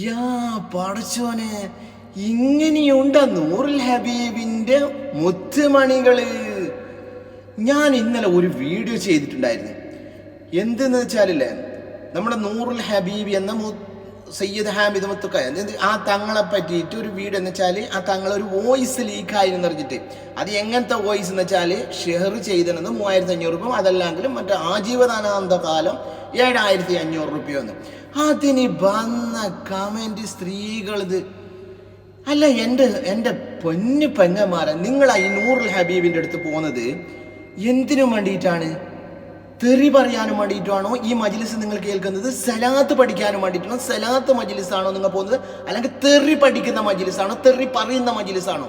യാ പടച്ചോനെ, ഇങ്ങനെയുണ്ട നൂറുൽ ഹബീബിന്റെ മുത്തുമണികള്. ഞാൻ ഇന്നലെ ഒരു വീഡിയോ ചെയ്തിട്ടുണ്ടായിരുന്നു. എന്തെന്ന് വെച്ചാലല്ലേ, നമ്മുടെ നൂറുൽ ഹബീബ് എന്ന സയ്യിദ് ഹാമിദ് മുത്തുക്ക ആ തങ്ങളെ പറ്റിയിട്ട് ഒരു വീഡിയോ എന്ന് വെച്ചാൽ ആ തങ്ങളൊരു വോയിസ് ലീക്കായിരുന്നു പറഞ്ഞിട്ട്. അത് എങ്ങനത്തെ വോയിസ് എന്ന് വെച്ചാൽ ഷെയർ ചെയ്തത് 3500 രൂപ, അതല്ലെങ്കിലും മറ്റേ ആജീവനാനന്ദ കാലം 7500 രൂപയൊന്ന്. അതിന് വന്ന കമന്റ് സ്ത്രീകളത് അല്ല. എൻ്റെ പൊന്നു പെങ്ങന്മാരെ, നിങ്ങൾ ഈ നൂറുൽ ഹബീബിൻ്റെ അടുത്ത് പോകുന്നത് എന്തിനു വേണ്ടിയിട്ടാണ്? തെറി പറയാനും വേണ്ടിയിട്ടാണോ ഈ മജ്ലിസ് നിങ്ങൾ കേൾക്കുന്നത്? സലാത്ത് പഠിക്കാനും വേണ്ടിയിട്ടാണോ? സലാത്ത് മജ്ലിസാണോ നിങ്ങൾ പോകുന്നത്? അല്ലെങ്കിൽ തെറി പഠിക്കുന്ന മജ്ലിസാണോ? തെറി പറയുന്ന മജ്ലിസാണോ?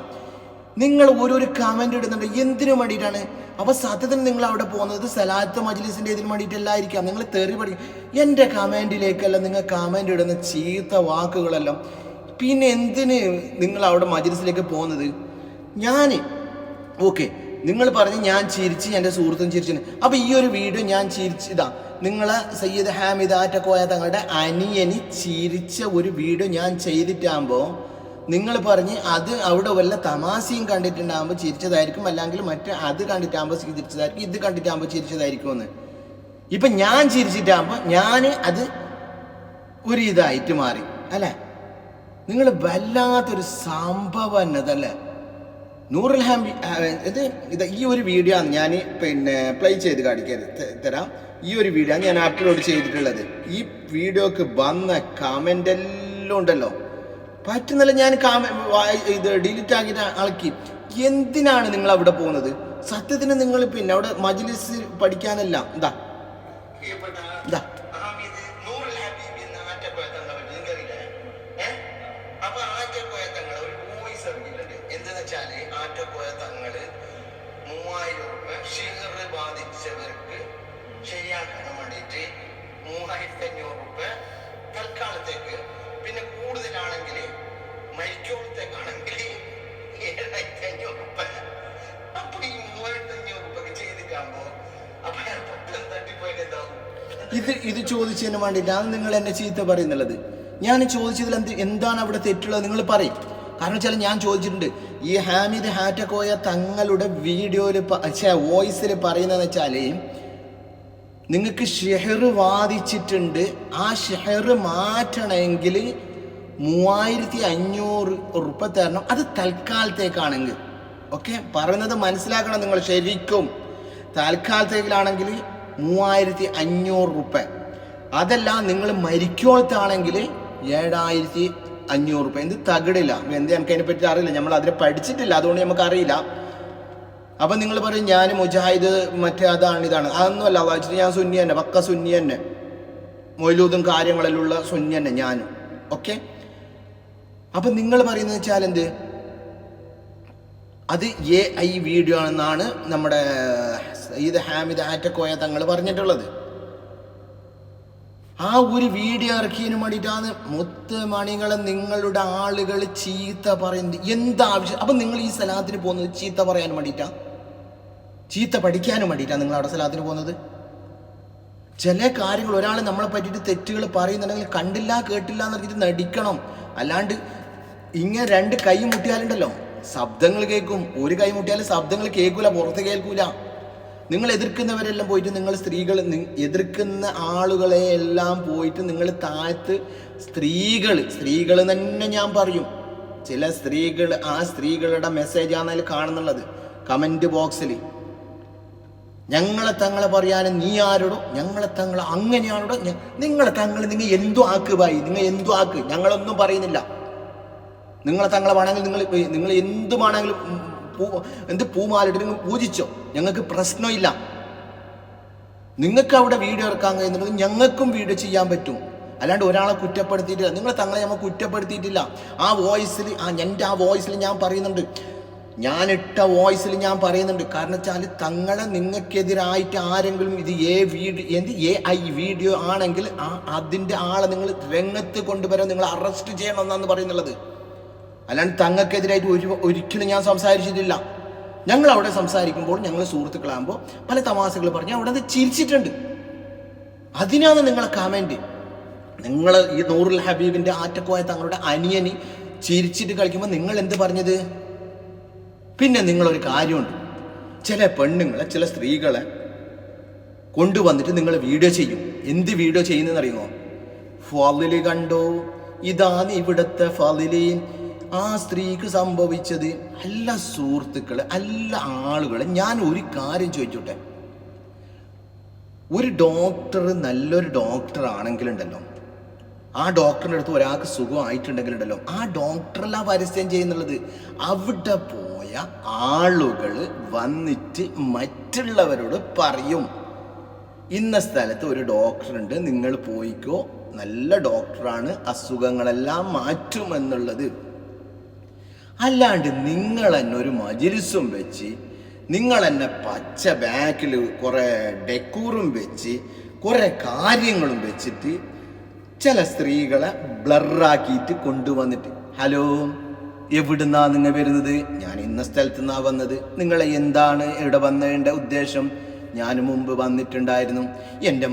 നിങ്ങൾ ഓരോരോ കമന്റ് ഇടുന്നുണ്ട്, എന്തിനു വേണ്ടിയിട്ടാണ്? അപ്പൊ സത്യത്തിൽ നിങ്ങൾ അവിടെ പോകുന്നത് സലാത്ത് മജ്ലിസിന്റെ ഇതിന് വേണ്ടിയിട്ടല്ലായിരിക്കാം. നിങ്ങൾ തെറി പഠിക്കും. എൻ്റെ കമന്റിലേക്കല്ല നിങ്ങൾ കമന്റ് ഇടുന്ന ചീത്ത വാക്കുകളെല്ലാം. പിന്നെ എന്തിന് നിങ്ങൾ അവിടെ മജ്ലിസിലേക്ക് പോകുന്നത്? ഞാൻ ഓക്കെ, നിങ്ങൾ പറഞ്ഞ് ഞാൻ ചിരിച്ച്, എൻ്റെ സുഹൃത്തും ചിരിച്ചു. അപ്പൊ ഈ ഒരു വീഡിയോ ഞാൻ ചിരിച്ചതാ. നിങ്ങളെ സയ്യിദ് ഹാമിദ് ആറ്റക്കോയ തങ്ങളുടെ അനിയന് ചിരിച്ച ഒരു വീഡിയോ ഞാൻ ചെയ്തിട്ടാകുമ്പോൾ നിങ്ങൾ പറഞ്ഞ് അത് അവിടെ വല്ല തമാശയും കണ്ടിട്ടുണ്ടാകുമ്പോൾ ചിരിച്ചതായിരിക്കും, അല്ലെങ്കിൽ മറ്റേ അത് കണ്ടിട്ടാകുമ്പോൾ ചിരിച്ചതായിരിക്കും, ഇത് കണ്ടിട്ടാകുമ്പോൾ ചിരിച്ചതായിരിക്കും എന്ന്. ഇപ്പൊ ഞാൻ ചിരിച്ചിട്ടാകുമ്പോൾ ഞാൻ അത് ഒരു ഇതായിട്ട് മാറി അല്ലേ? നിങ്ങൾ വല്ലാത്തൊരു സംഭവം എന്നതല്ലേ. നൂറുൽ ഹബീബ് ഇത് ഈ ഒരു വീഡിയോ ആണ് ഞാൻ പ്ലേ ചെയ്ത് തരാം. ഈ ഒരു വീഡിയോ ആണ് ഞാൻ അപ്ലോഡ് ചെയ്തിട്ടുള്ളത്. ഈ വീഡിയോക്ക് വന്ന കമന്റ് എല്ലാം ഉണ്ടല്ലോ, പറ്റുന്നില്ല. ഞാൻ ഇത് ഡിലീറ്റ് ആക്കിയിട്ട് ആൾക്കി. എന്തിനാണ് നിങ്ങൾ അവിടെ പോകുന്നത്? സത്യത്തിന് നിങ്ങൾ അവിടെ മജ്ലിസ് പഠിക്കാനല്ല. എന്താ എന്തെന്ന് വെച്ചാല് ആറ്റക്കോയ തങ്ങള് 3000 രൂപ ഷിഹർ ബാധിച്ചവർക്ക് ശരിയാക്കാൻ വേണ്ടിയിട്ട് 3500 രൂപ തൽക്കാലത്തേക്ക്, പിന്നെ കൂടുതലാണെങ്കിൽ മരിക്കോളത്തേക്കാണെങ്കിൽ 7500 രൂപ. അപ്പൊ ഈ 3500 രൂപ ചെയ്തിട്ടാകുമ്പോ അപ്പൊ പെട്ടെന്ന് തട്ടിപ്പോയിട്ട് എന്താവും? ഇത് ചോദിച്ചതിന് വേണ്ടിയിട്ടാണ് നിങ്ങൾ എന്നെ ചീത്ത പറയുന്നുള്ളത്. ഞാൻ ചോദിച്ചതിൽ എന്താണ് അവിടെ തെറ്റുള്ളത് നിങ്ങൾ പറയും. കാരണം വെച്ചാൽ ഞാൻ ചോദിച്ചിട്ടുണ്ട്, ഈ ഹാമിദ് ഹാറ്റക്കോയ തങ്ങളുടെ വീഡിയോയിൽ വോയിസിൽ പറയുന്നതെന്ന് വെച്ചാൽ നിങ്ങൾക്ക് ഷെഹർ വാദിച്ചിട്ടുണ്ട്, ആ ഷെഹർ മാറ്റണമെങ്കിൽ 3500 രൂപ തരണം. അത് തൽക്കാലത്തേക്കാണെങ്കിൽ ഓക്കെ, പറയുന്നത് മനസ്സിലാക്കണം നിങ്ങൾ ശരിക്കും. തൽക്കാലത്തേക്കിലാണെങ്കിൽ 3500 രൂപ. അതല്ല നിങ്ങൾ മരിക്കോളത്താണെങ്കിൽ 7500 രൂപ. എന്ത് തകിടില്ല, എന്ത് നമുക്ക് അതിനെ പറ്റി അറിയില്ല, നമ്മൾ അതിനെ പഠിച്ചിട്ടില്ല, അതുകൊണ്ട് നമുക്ക് അറിയില്ല. അപ്പം നിങ്ങൾ പറയും ഞാൻ മുജാഹിദ് മറ്റേ അതാണ് ഇതാണ്. അതൊന്നുമല്ല. വായിച്ചിട്ട് ഞാൻ സുന്നി തന്നെ, പക്ക സുന്നി തന്നെ, മൊയ്ലൂദും കാര്യങ്ങളിലുള്ള സുന്നി തന്നെ ഞാനും. ഓക്കെ, അപ്പം നിങ്ങൾ പറയുന്നത് വെച്ചാൽ എന്ത്, അത് AI വീഡിയോ ആണെന്നാണ് നമ്മുടെ സയ്യിദ് ഹാമിദ് ആറ്റക്കോയ തങ്ങൾ പറഞ്ഞിട്ടുള്ളത്. ആ ഒരു വീഡിയോ ഇറക്കിയതിന് വേണ്ടിയിട്ടാണ് മുത്തുമണികളെ നിങ്ങളുടെ ആളുകൾ ചീത്ത പറയുന്നത്. എന്താവശ്യം? അപ്പം നിങ്ങൾ ഈ സലാത്തിന് പോകുന്നത് ചീത്ത പറയാൻ വേണ്ടിയിട്ടാ, ചീത്ത പഠിക്കാനും വേണ്ടിയിട്ടാണ് നിങ്ങൾ അവിടെ സലാത്തിന് പോകുന്നത്? ചില കാര്യങ്ങൾ ഒരാൾ നമ്മളെ പറ്റിയിട്ട് തെറ്റുകൾ പറയുന്നുണ്ടെങ്കിൽ കണ്ടില്ല കേട്ടില്ല എന്ന് പറഞ്ഞിട്ട് നടിക്കണം. അല്ലാണ്ട് ഇങ്ങനെ 2 കൈ മുട്ടിയാലുണ്ടല്ലോ ശബ്ദങ്ങൾ കേൾക്കും, ഒരു കൈ മുട്ടിയാലും ശബ്ദങ്ങൾ കേൾക്കൂല, പുറത്ത് കേൾക്കൂല. നിങ്ങൾ എതിർക്കുന്നവരെല്ലാം പോയിട്ട്, നിങ്ങൾ സ്ത്രീകൾ എതിർക്കുന്ന ആളുകളെ എല്ലാം പോയിട്ട് നിങ്ങൾ താഴത്ത് സ്ത്രീകൾ തന്നെ ഞാൻ പറയും, ചില സ്ത്രീകൾ, ആ സ്ത്രീകളുടെ മെസ്സേജാണ് അതിൽ കാണുന്നുള്ളത് കമന്റ് ബോക്സിൽ. ഞങ്ങളെ തങ്ങളെ പറയാനും നീ ആരോടോ, ഞങ്ങളെ തങ്ങളെ അങ്ങനെയാണോടോ, നിങ്ങളെ തങ്ങൾ നിങ്ങൾ എന്തോ ആക്ക് ഭായി, നിങ്ങൾ എന്തോ ആക്ക്, ഞങ്ങളൊന്നും പറയുന്നില്ല. നിങ്ങളെ തങ്ങളെ വേണമെങ്കിൽ നിങ്ങൾ എന്തുമാണെങ്കിലും എന്ത് പൂമാലിട്ട് നിങ്ങൾ പൂജിച്ചോ, ഞങ്ങൾക്ക് പ്രശ്നമില്ല. നിങ്ങൾക്ക് അവിടെ വീഡിയോ ഇറക്കാൻ കഴിയുന്നത് ഞങ്ങൾക്കും വീഡിയോ ചെയ്യാൻ പറ്റും. അല്ലാണ്ട് ഒരാളെ കുറ്റപ്പെടുത്തിയിട്ടില്ല. നിങ്ങളെ തങ്ങളെ നമ്മൾ കുറ്റപ്പെടുത്തിയിട്ടില്ല. ആ വോയിസിൽ ആ വോയിസിൽ ഞാൻ പറയുന്നുണ്ട്, ഞാനിട്ട വോയിസിൽ ഞാൻ പറയുന്നുണ്ട്. കാരണം വെച്ചാൽ തങ്ങളെ നിങ്ങൾക്കെതിരായിട്ട് ആരെങ്കിലും ഇത് AI വീഡിയോ ആണെങ്കിൽ അതിൻ്റെ ആളെ നിങ്ങൾ രംഗത്ത് കൊണ്ടുവരാൻ നിങ്ങൾ അറസ്റ്റ് ചെയ്യണമെന്നാണ് പറയുന്നുള്ളത്. അല്ലാണ്ട് തങ്ങൾക്കെതിരായിട്ട് ഒരിക്കലും ഞാൻ സംസാരിച്ചിട്ടില്ല. ഞങ്ങൾ അവിടെ സംസാരിക്കുമ്പോൾ ഞങ്ങൾ സുഹൃത്തുക്കളാകുമ്പോൾ പല തമാശകൾ പറഞ്ഞ് അവിടെ അത് ചിരിച്ചിട്ടുണ്ട്. അതിനാണ് നിങ്ങളെ കമന്റ്. നിങ്ങൾ ഈ നൂറുൽ ഹബീബിന്റെ ആറ്റക്കോയ തങ്ങളുടെ അനിയന് ചിരിച്ചിട്ട് കളിക്കുമ്പോൾ നിങ്ങൾ എന്ത് പറഞ്ഞത്? പിന്നെ നിങ്ങളൊരു കാര്യമുണ്ട്, ചില പെണ്ണുങ്ങളെ ചില സ്ത്രീകളെ കൊണ്ടുവന്നിട്ട് നിങ്ങൾ വീഡിയോ ചെയ്യും. എന്ത് വീഡിയോ ചെയ്യുന്നതെന്നറിയുമോ? ഫളില് കണ്ടോ, ഇതാണ് ഇവിടുത്തെ ഫളില്, ആ സ്ത്രീക്ക് സംഭവിച്ചത്. അല്ല സുഹൃത്തുക്കളെ, അല്ല ആളുകളെ, ഞാൻ ഒരു കാര്യം ചോദിച്ചോട്ടെ. ഒരു ഡോക്ടർ നല്ലൊരു ഡോക്ടർ ആണെങ്കിലുണ്ടല്ലോ, ആ ഡോക്ടറിൻ്റെ അടുത്ത് ഒരാൾക്ക് സുഖമായിട്ടുണ്ടെങ്കിലുണ്ടല്ലോ, ആ ഡോക്ടറല്ല പരസ്യം ചെയ്യുന്നുള്ളത്. അവിടെ പോയ ആളുകൾ വന്നിട്ട് മറ്റുള്ളവരോട് പറയും, ഇന്ന സ്ഥലത്ത് ഒരു ഡോക്ടറുണ്ട്, നിങ്ങൾ പോയിക്കോ, നല്ല ഡോക്ടറാണ്, അസുഖങ്ങളെല്ലാം മാറ്റുമെന്നുള്ളത്. അല്ലാണ്ട് നിങ്ങൾ തന്നെ ഒരു മജ്‌ലിസും വെച്ച്, നിങ്ങൾ തന്നെ പച്ച ബാക്കിൽ കുറേ ഡെക്കൂറും വെച്ച്, കുറേ കാര്യങ്ങളും വെച്ചിട്ട് ചില സ്ത്രീകളെ ബ്ലറാക്കിയിട്ട് കൊണ്ടുവന്നിട്ട്, ഹലോ എവിടുന്നാ നിങ്ങൾ വരുന്നത്? ഞാൻ ഇന്ന സ്ഥലത്ത് നിന്നാണ് വന്നത്. നിങ്ങളെ എന്താണ് ഇവിടെ വന്നതിൻ്റെ ഉദ്ദേശം? ഞാൻ മുമ്പ് വന്നിട്ടുണ്ടായിരുന്നു, എൻ്റെ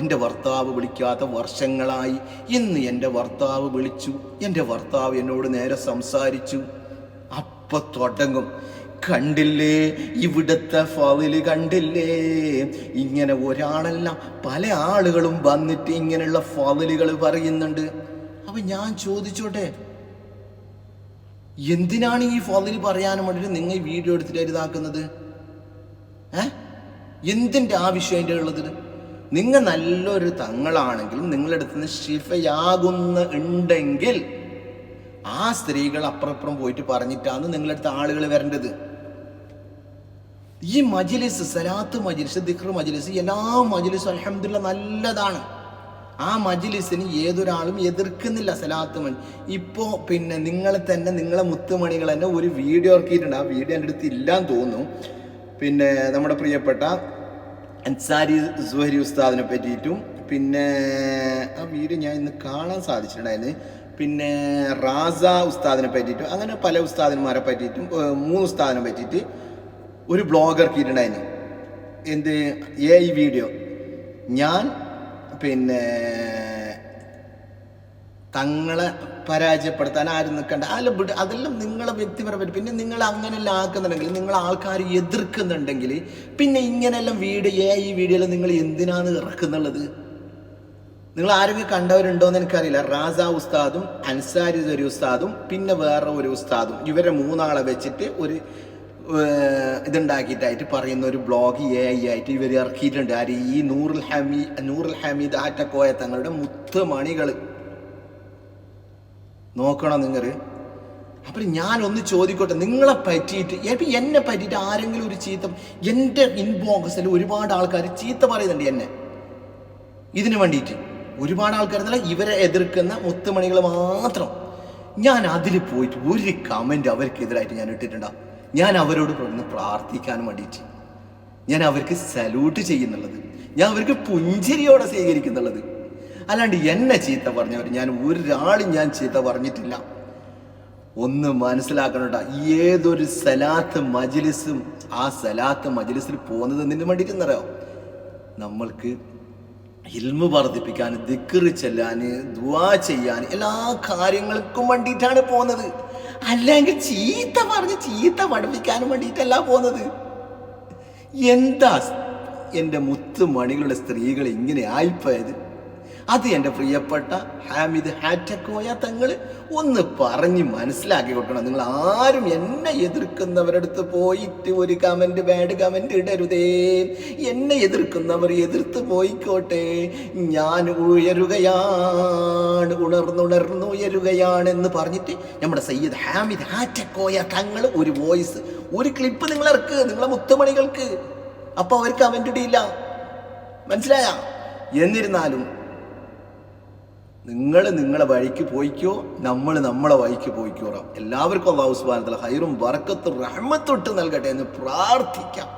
എൻ്റെ ഭർത്താവ് വിളിക്കാത്ത വർഷങ്ങളായി. ഇന്ന് എൻ്റെ ഭർത്താവ് വിളിച്ചു, എൻ്റെ ഭർത്താവ് എന്നോട് നേരെ സംസാരിച്ചു. അപ്പൊ തുടങ്ങും, കണ്ടില്ലേ ഇവിടുത്തെ ഫളില്, കണ്ടില്ലേ? ഇങ്ങനെ ഒരാളല്ല പല ആളുകളും വന്നിട്ട് ഇങ്ങനെയുള്ള ഫളിലുകൾ പറയുന്നുണ്ട്. അപ്പൊ ഞാൻ ചോദിച്ചോട്ടെ, എന്തിനാണ് ഈ ഫളില് പറയാനും വേണ്ടിയിട്ട് നിങ്ങൾ ഈ വീഡിയോ എടുത്തിട്ട് ഇതാക്കുന്നത്? എന്തിൻ്റെ ആവശ്യം അതിൻ്റെ ഉള്ളത്? നിങ്ങൾ നല്ലൊരു തങ്ങളാണെങ്കിലും നിങ്ങളുടെ അടുത്ത് നിന്ന് ശിഫയാകുന്ന ഉണ്ടെങ്കിൽ ആ സ്ത്രീകൾ അപ്പുറപ്പുറം പോയിട്ട് പറഞ്ഞിട്ടാണ് നിങ്ങളുടെ അടുത്ത് ആളുകൾ വരേണ്ടത്. ഈ മജ്‌ലിസ്, സലാത്ത് മജ്‌ലിസ്, ദിക്ർ മജ്‌ലിസ്, എല്ലാ മജ്‌ലിസും അൽഹംദുലില്ലാഹ് നല്ലതാണ്. ആ മജ്‌ലിസിന് ഏതൊരാളും എതിർക്കുന്നില്ല. സലാത്ത് ഇപ്പോൾ പിന്നെ നിങ്ങളെ തന്നെ, നിങ്ങളെ മുത്തുമണികൾ തന്നെ ഒരു വീഡിയോ ഇറക്കിയിട്ടുണ്ട്. ആ വീഡിയോ എൻ്റെ അടുത്ത് ഇല്ലാന്ന് തോന്നുന്നു. പിന്നെ നമ്മുടെ പ്രിയപ്പെട്ട അൻസാരി സുഹരി ഉസ്താദിനെ പറ്റിയിട്ടും, പിന്നെ ആ വീഡിയോ ഞാൻ ഇന്ന് കാണാൻ സാധിച്ചിട്ടുണ്ടായിരുന്നു. പിന്നെ റാസ ഉസ്താദിനെ പറ്റിയിട്ടും, അങ്ങനെ പല ഉസ്താദന്മാരെ പറ്റിയിട്ടും 3 ഉസ്താദിനെ പറ്റിയിട്ട് ഒരു ബ്ലോഗ് ഇറക്കിയിട്ടുണ്ടായിരുന്നു. എന്ത് ഈ വീഡിയോ ഞാൻ പിന്നെ തങ്ങളെ പരാജയപ്പെടുത്താൻ ആരും നിൽക്കണ്ട, അതെല്ലാം നിങ്ങളെ വ്യക്തിപരമായിട്ട്. പിന്നെ നിങ്ങൾ അങ്ങനെല്ലാം ആക്കുന്നുണ്ടെങ്കിൽ, നിങ്ങൾ ആൾക്കാർ എതിർക്കുന്നുണ്ടെങ്കിൽ, പിന്നെ ഇങ്ങനെയെല്ലാം ഈ വീഡിയോയിൽ നിങ്ങൾ എന്തിനാണ് ഇറക്കുന്നുള്ളത്? നിങ്ങൾ ആരെങ്കിലും കണ്ടവരുണ്ടോയെന്ന് എനിക്കറിയില്ല. റാസ ഉസ്താദും അൻസാരി ഒരു ഉസ്താദും പിന്നെ വേറെ ഒരു ഉസ്താദും, ഇവരെ 3 ആളെ വെച്ചിട്ട് ഒരു ഇതുണ്ടാക്കിയിട്ടായിട്ട് പറയുന്ന ഒരു ബ്ലോഗ് ആയിട്ട് ഇവർ ഇറക്കിയിട്ടുണ്ട്. ആര്? ഈ നൂറുൽ ഹമീദ് ആറ്റക്കോയ തങ്ങളുടെ മുത്തുമണികൾ. നോക്കണം നിങ്ങൾ. അപ്പം ഞാനൊന്ന് ചോദിക്കട്ടെ, നിങ്ങളെ പറ്റിയിട്ട്, എന്നെ പറ്റിയിട്ട് ആരെങ്കിലും ഒരു ചീത്ത, എൻ്റെ ഇൻബോക്സിൽ ഒരുപാട് ആൾക്കാർ ചീത്ത പറയുന്നുണ്ട് എന്നെ ഇതിനു വേണ്ടിയിട്ട്. ഒരുപാട് ആൾക്കാരെന്നല്ല, ഇവരെ എതിർക്കുന്ന മുത്തുമണികൾ മാത്രം. ഞാൻ അതിൽ പോയിട്ട് ഒരു കമൻറ്റ് അവർക്കെതിരായിട്ട് ഞാൻ ഇട്ടിട്ടുണ്ടാവും. ഞാൻ അവരോട് പ്രാർത്ഥിക്കാൻ വേണ്ടിയിട്ട്, ഞാൻ അവർക്ക് സല്യൂട്ട് ചെയ്യുന്നുള്ളത്, ഞാൻ അവർക്ക് പുഞ്ചിരിയോടെ സ്വീകരിക്കുന്നുള്ളത്. അല്ലാണ്ട് എന്നെ ചീത്ത പറഞ്ഞവർ ഞാൻ ഒരാളും ഞാൻ ചീത്ത പറഞ്ഞിട്ടില്ല. ഒന്ന് മനസ്സിലാക്കണോട്ടാ, ഏതൊരു സലാത്ത് മജ്‌ലിസും ആ സലാത്ത് മജ്‌ലിസിൽ പോകുന്നത് എന്തിനു വേണ്ടിയിട്ടെന്നറിയോ? നമ്മൾക്ക് ഇൽമു വർദ്ധിപ്പിക്കാൻ, ദിക്ർ ചെല്ലാൻ, ദുആ ചെയ്യാൻ, എല്ലാ കാര്യങ്ങൾക്കും വേണ്ടിയിട്ടാണ് പോകുന്നത്. അല്ലെങ്കിൽ ചീത്ത പറഞ്ഞ് ചീത്ത പഠിപ്പിക്കാനും വേണ്ടിയിട്ടല്ല പോകുന്നത്. എന്താ എൻ്റെ മുത്തുമണികളുടെ സ്ത്രീകൾ ഇങ്ങനെ ആയിപ്പോയത്? അത് എൻ്റെ പ്രിയപ്പെട്ട ഹാമിദ് ഹാറ്റക്കോയ തങ്ങൾ ഒന്ന് പറഞ്ഞ് മനസ്സിലാക്കി കൊടുക്കണം. നിങ്ങൾ ആരും എന്നെ എതിർക്കുന്നവരടുത്ത് പോയിട്ട് ഒരു കമൻറ്റ്, ബാഡ് കമൻറ്റ് ഇടരുതേ. എന്നെ എതിർക്കുന്നവർ എതിർത്ത് പോയിക്കോട്ടെ. ഞാൻ ഉയരുകയാണ്, ഉണർന്നുയരുകയാണെന്ന് പറഞ്ഞിട്ട് നമ്മുടെ സയ്യിദ് ഹാമിദ് ഹാറ്റക്കോയ തങ്ങൾ ഒരു വോയിസ്, ഒരു ക്ലിപ്പ് നിങ്ങൾ ഇറക്ക് നിങ്ങളെ മുത്തുമണികൾക്ക്. അപ്പോൾ അവർ കമൻറ്റ് ഇടിയില്ല. മനസ്സിലായ? എന്നിരുന്നാലും നിങ്ങൾ നിങ്ങളെ വഴിക്ക് പോയിക്കോ, നമ്മൾ നമ്മളെ വഴിക്ക് പോയിക്കോറാം. എല്ലാവർക്കും അല്ലാഹു സുബ്ഹാനഹു വ തആല ഖൈറും ബറക്കത്തും റഹ്മത്തും ഇട്ട് നൽകട്ടെ എന്ന് പ്രാർത്ഥിക്കാം.